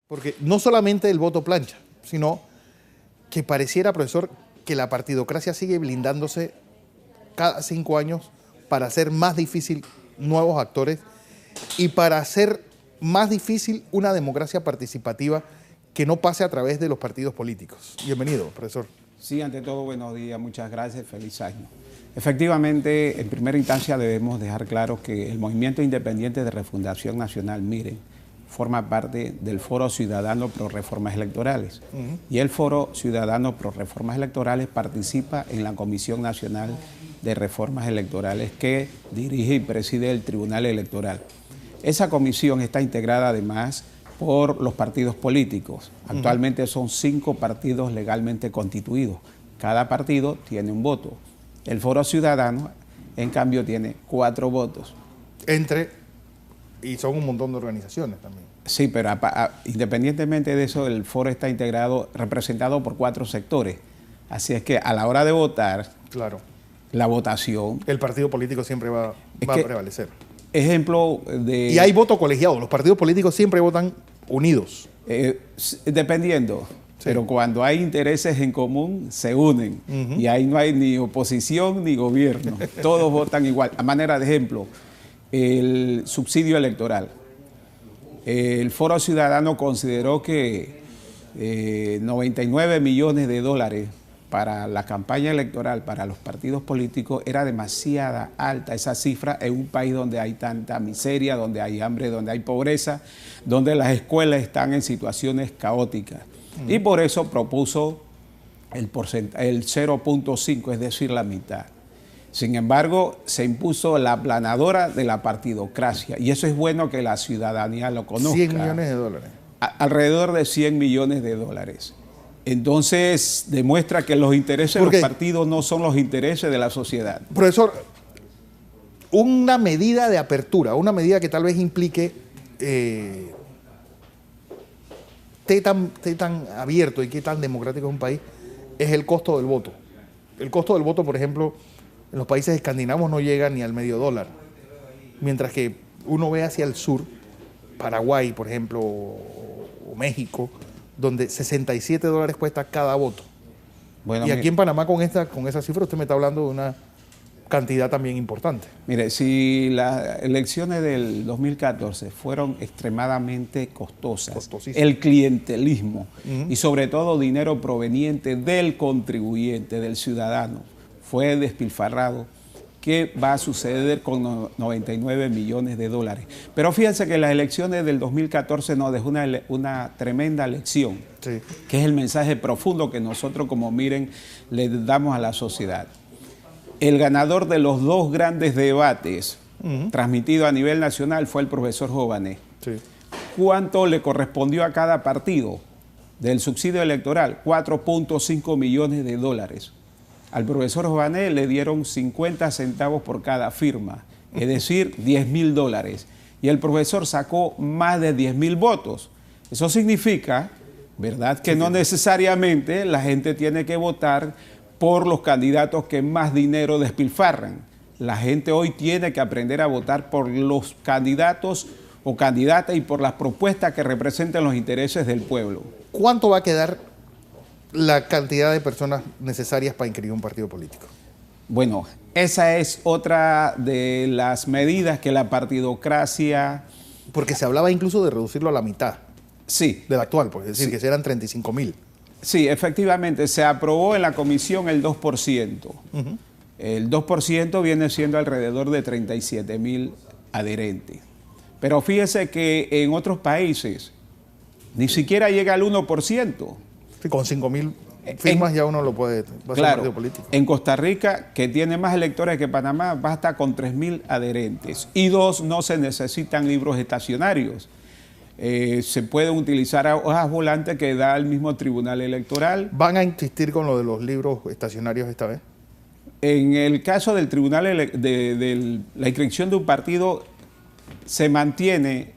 Porque no solamente el voto plancha, sino que pareciera, profesor, que la partidocracia sigue blindándose cada 5 años para hacer más difícil nuevos actores y para hacer más difícil una democracia participativa que no pase a través de los partidos políticos. Bienvenido, profesor. Sí, ante todo, buenos días, muchas gracias, feliz año. Efectivamente, en primera instancia debemos dejar claro que el Movimiento Independiente de Refundación Nacional, MIRE, forma parte del Foro Ciudadano Pro Reformas Electorales. Y el Foro Ciudadano Pro Reformas Electorales participa en la Comisión Nacional de Reformas Electorales que dirige y preside el Tribunal Electoral. Esa comisión está integrada además por los partidos políticos. Actualmente son 5 partidos legalmente constituidos. Cada partido tiene un voto. El Foro Ciudadano, en cambio, tiene 4 votos. Y son un montón de organizaciones también. Sí, pero independientemente de eso, el foro está representado por 4 sectores. Así es que a la hora de votar, claro, la votación... el partido político siempre va a prevalecer. Ejemplo de... Y hay voto colegiado. Los partidos políticos siempre votan unidos. Dependiendo. Sí. Pero cuando hay intereses en común, se unen. Y ahí no hay ni oposición ni gobierno. Todos votan igual. A manera de ejemplo, el subsidio electoral. El Foro Ciudadano consideró que 99 millones de dólares para la campaña electoral, para los partidos políticos, era demasiada alta esa cifra en un país donde hay tanta miseria, donde hay hambre, donde hay pobreza, donde las escuelas están en situaciones caóticas. Y por eso propuso el 0.5, es decir, la mitad. Sin embargo, se impuso la aplanadora de la partidocracia, y eso es bueno que la ciudadanía lo conozca. 100 millones de dólares. Alrededor de 100 millones de dólares. Entonces, demuestra que los intereses de los partidos no son los intereses de la sociedad. Profesor, una medida de apertura, una medida que tal vez implique esté tan abierto y qué tan democrático es un país, es el costo del voto. El costo del voto, por ejemplo, en los países escandinavos no llega ni al medio dólar. Mientras que uno ve hacia el sur, Paraguay, por ejemplo, o México, donde 67 dólares cuesta cada voto. Bueno, y aquí en Panamá con esa cifra usted me está hablando de una cantidad también importante. Mire, si las elecciones del 2014 fueron extremadamente costosas, el clientelismo y sobre todo dinero proveniente del contribuyente, del ciudadano, fue despilfarrado, ¿qué va a suceder con 99 millones de dólares? Pero fíjense que las elecciones del 2014 nos dejó una tremenda lección, sí, que es el mensaje profundo que nosotros como MIRE le damos a la sociedad. El ganador de los 2 grandes debates transmitidos a nivel nacional fue el profesor Jované. Sí. ¿Cuánto le correspondió a cada partido del subsidio electoral? 4.5 millones de dólares. Al profesor Jované le dieron 50 centavos por cada firma, es decir, 10.000 dólares. Y el profesor sacó más de 10.000 votos. Eso significa, ¿verdad?, que no necesariamente la gente tiene que votar por los candidatos que más dinero despilfarran. La gente hoy tiene que aprender a votar por los candidatos o candidatas y por las propuestas que representen los intereses del pueblo. ¿Cuánto va a quedar la cantidad de personas necesarias para inscribir un partido político? Bueno, esa es otra de las medidas que la partidocracia... Porque se hablaba incluso de reducirlo a la mitad. Sí. Del actual, pues, es decir, que eran 35.000. Sí, efectivamente, se aprobó en la comisión el 2%. El 2% viene siendo alrededor de 37.000 adherentes. Pero fíjese que en otros países ni siquiera llega al 1%. Sí, con 5.000 firmas ya uno lo puede hacer partido político. En Costa Rica, que tiene más electores que Panamá, basta con 3.000 adherentes. Y 2, no se necesitan libros estacionarios. Se pueden utilizar hojas volantes que da el mismo Tribunal Electoral. ¿Van a insistir con lo de los libros estacionarios esta vez? En el caso del Tribunal de la inscripción de un partido, se mantiene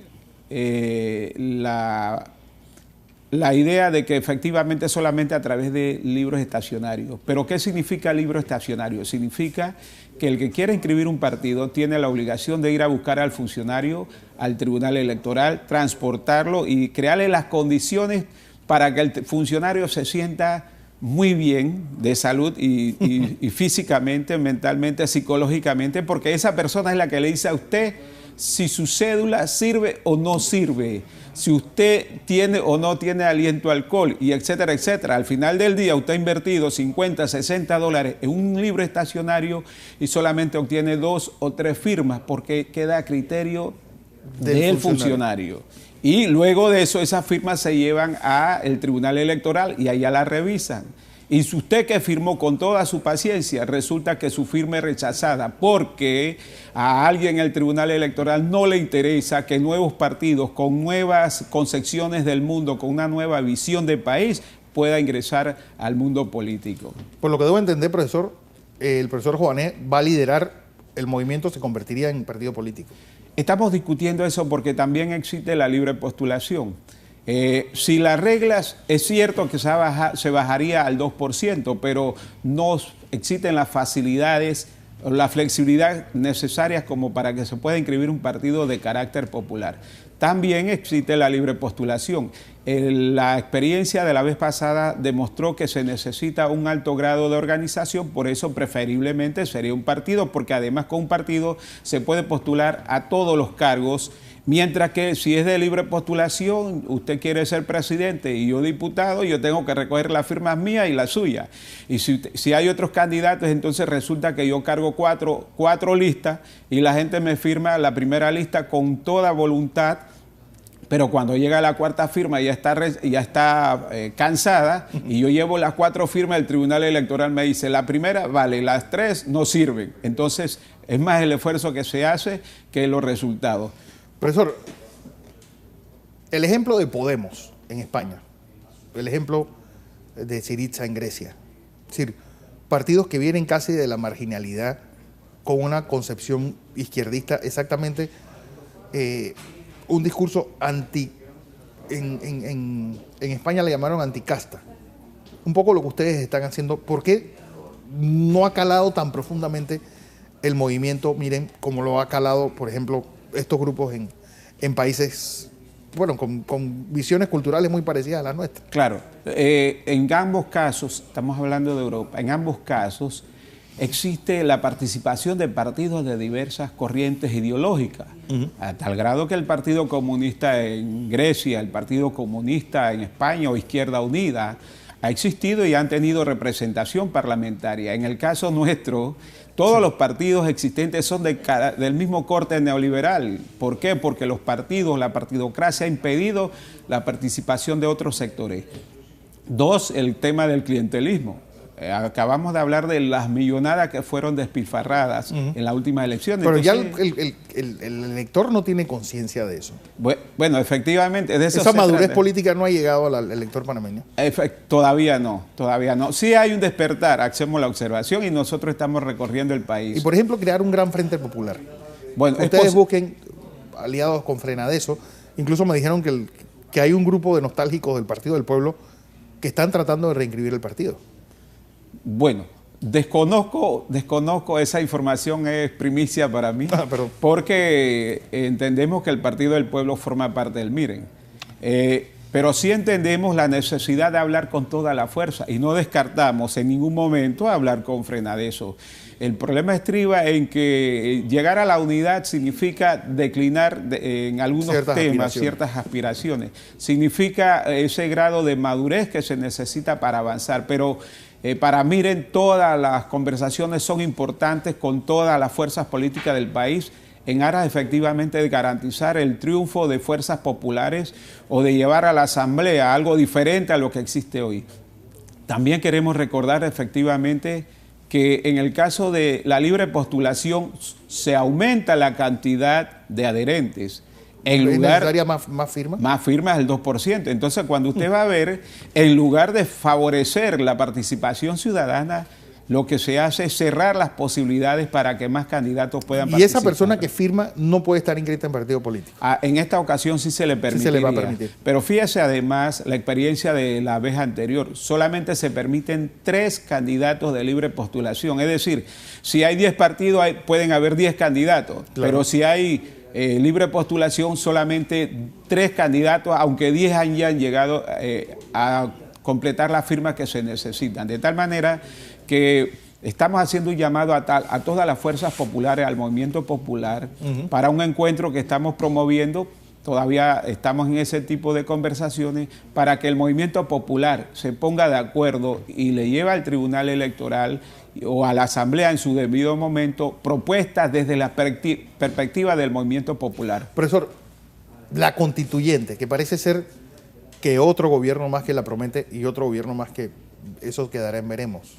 la idea de que efectivamente solamente a través de libros estacionarios. ¿Pero qué significa libro estacionario? Significa que el que quiere inscribir un partido tiene la obligación de ir a buscar al funcionario, al tribunal electoral, transportarlo y crearle las condiciones para que el funcionario se sienta muy bien de salud y físicamente, mentalmente, psicológicamente, porque esa persona es la que le dice a usted si su cédula sirve o no sirve, si usted tiene o no tiene aliento a alcohol, y etcétera, etcétera. Al final del día usted ha invertido 50, 60 dólares en un libro estacionario y solamente obtiene 2 o 3 firmas porque queda a criterio del funcionario. Y luego de eso esas firmas se llevan al Tribunal Electoral y allá la revisan. Y si usted que firmó con toda su paciencia, resulta que su firma es rechazada porque a alguien en el Tribunal Electoral no le interesa que nuevos partidos con nuevas concepciones del mundo, con una nueva visión de país, pueda ingresar al mundo político. Por lo que debo entender, profesor, el profesor Joanet va a liderar el movimiento, se convertiría en partido político. Estamos discutiendo eso porque también existe la libre postulación. Si las reglas, es cierto que se bajaría al 2%, pero no existen las facilidades, la flexibilidad necesarias como para que se pueda inscribir un partido de carácter popular. También existe la libre postulación. La experiencia de la vez pasada demostró que se necesita un alto grado de organización, por eso preferiblemente sería un partido, porque además con un partido se puede postular a todos los cargos. Mientras que si es de libre postulación, usted quiere ser presidente y yo diputado, yo tengo que recoger las firmas mías y las suyas. Y si hay otros candidatos, entonces resulta que yo cargo cuatro listas y la gente me firma la primera lista con toda voluntad, pero cuando llega la cuarta firma ya está cansada y yo llevo las 4 firmas, el Tribunal Electoral me dice, la primera vale, las 3 no sirven. Entonces es más el esfuerzo que se hace que los resultados. Profesor, el ejemplo de Podemos en España, el ejemplo de Syriza en Grecia, es decir, partidos que vienen casi de la marginalidad con una concepción izquierdista, exactamente un discurso anti, en España le llamaron anticasta, un poco lo que ustedes están haciendo. ¿Por qué no ha calado tan profundamente el movimiento, miren, como lo ha calado, por ejemplo, estos grupos en países, bueno, con visiones culturales muy parecidas a las nuestras? Claro, en ambos casos, estamos hablando de Europa, en ambos casos existe la participación de partidos de diversas corrientes ideológicas, a tal grado que el Partido Comunista en Grecia, el Partido Comunista en España o Izquierda Unida ha existido y han tenido representación parlamentaria. En el caso nuestro, todos los partidos existentes son del mismo corte neoliberal. ¿Por qué? Porque los partidos, la partidocracia ha impedido la participación de otros sectores. 2, el tema del clientelismo. Acabamos de hablar de las millonadas que fueron despilfarradas en las últimas elecciones. Pero entonces, ya el elector no tiene conciencia de eso. Bueno, efectivamente. De eso esa madurez política no ha llegado al elector panameño. Todavía no. Sí hay un despertar, hacemos la observación y nosotros estamos recorriendo el país. Y por ejemplo, crear un gran frente popular. Bueno, ustedes busquen aliados con Frenadeso. Incluso me dijeron que hay un grupo de nostálgicos del Partido del Pueblo que están tratando de reinscribir el partido. Bueno, desconozco, esa información es primicia para mí, porque entendemos que el Partido del Pueblo forma parte del MIREN. Pero sí entendemos la necesidad de hablar con toda la fuerza y no descartamos en ningún momento hablar con Frenadeso. El problema estriba en que llegar a la unidad significa declinar en algunos temas, ciertas aspiraciones. Significa ese grado de madurez que se necesita para avanzar, pero para MIREN todas las conversaciones son importantes con todas las fuerzas políticas del país en aras efectivamente de garantizar el triunfo de fuerzas populares o de llevar a la Asamblea algo diferente a lo que existe hoy. También queremos recordar efectivamente que en el caso de la libre postulación se aumenta la cantidad de adherentes. ¿Es necesaria más firmas? Más firmas, el 2%. Entonces, cuando usted va a ver, en lugar de favorecer la participación ciudadana, lo que se hace es cerrar las posibilidades para que más candidatos puedan participar. Y esa persona que firma no puede estar inscrita en partido político. En esta ocasión sí se le permitiría. Sí se le va a permitir. Pero fíjese además la experiencia de la vez anterior. Solamente se permiten 3 candidatos de libre postulación. Es decir, si hay 10 partidos pueden haber 10 candidatos. Claro. Pero si hay libre postulación solamente 3 candidatos, aunque 10 hayan llegado a completar las firmas que se necesitan. De tal manera que estamos haciendo un llamado a todas las fuerzas populares, al movimiento popular, para un encuentro que estamos promoviendo. Todavía estamos en ese tipo de conversaciones para que el movimiento popular se ponga de acuerdo y le lleve al Tribunal Electoral o a la Asamblea en su debido momento propuestas desde la perspectiva del movimiento popular. Profesor, la constituyente, que parece ser que otro gobierno más que la promete y otro gobierno más que eso quedará en veremos.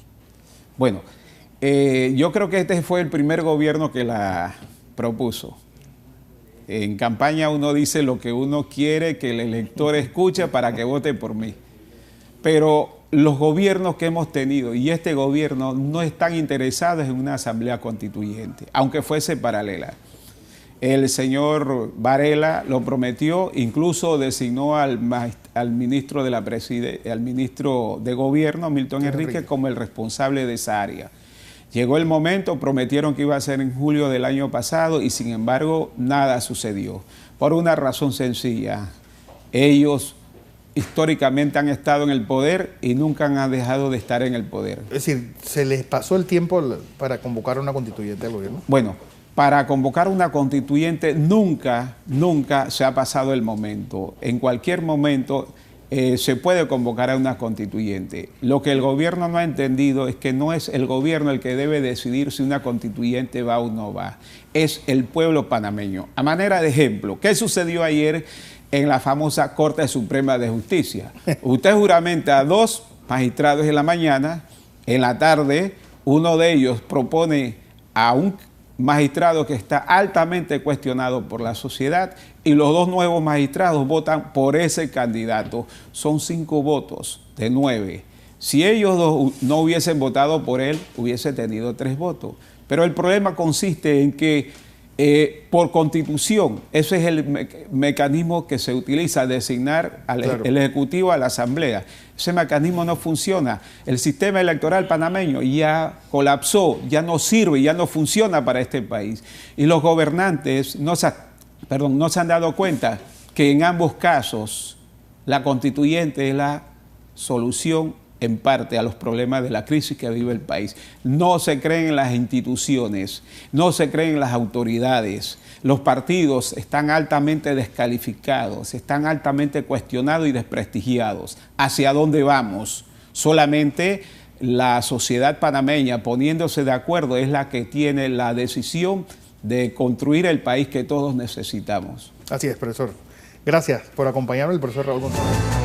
Bueno, yo creo que este fue el primer gobierno que la propuso. En campaña uno dice lo que uno quiere que el elector escuche para que vote por mí. Pero los gobiernos que hemos tenido y este gobierno no están interesados en una asamblea constituyente, aunque fuese paralela. El señor Varela lo prometió, incluso designó al ministro de al ministro de Gobierno, Milton Enrique, como el responsable de esa área. Llegó el momento, prometieron que iba a ser en julio del año pasado y sin embargo nada sucedió. Por una razón sencilla, ellos históricamente han estado en el poder y nunca han dejado de estar en el poder. Es decir, ¿se les pasó el tiempo para convocar una constituyente al gobierno? Bueno, para convocar una constituyente nunca se ha pasado el momento. En cualquier momento se puede convocar a una constituyente. Lo que el gobierno no ha entendido es que no es el gobierno el que debe decidir si una constituyente va o no va. Es el pueblo panameño. A manera de ejemplo, ¿qué sucedió ayer en la famosa Corte Suprema de Justicia? Usted juramenta a 2 magistrados en la mañana, en la tarde uno de ellos propone a un magistrado que está altamente cuestionado por la sociedad y los 2 nuevos magistrados votan por ese candidato. Son 5 votos de 9. Si ellos 2 no hubiesen votado por él, hubiese tenido 3 votos. Pero el problema consiste en que por constitución, ese es el mecanismo que se utiliza, designar el Ejecutivo a la Asamblea. Ese mecanismo no funciona. El sistema electoral panameño ya colapsó, ya no sirve, ya no funciona para este país. Y los gobernantes no se han dado cuenta que en ambos casos la constituyente es la solución en parte a los problemas de la crisis que vive el país. No se creen en las instituciones, no se creen en las autoridades. Los partidos están altamente descalificados, están altamente cuestionados y desprestigiados. ¿Hacia dónde vamos? Solamente la sociedad panameña, poniéndose de acuerdo, es la que tiene la decisión de construir el país que todos necesitamos. Así es, profesor. Gracias por acompañarme, el profesor Raúl González.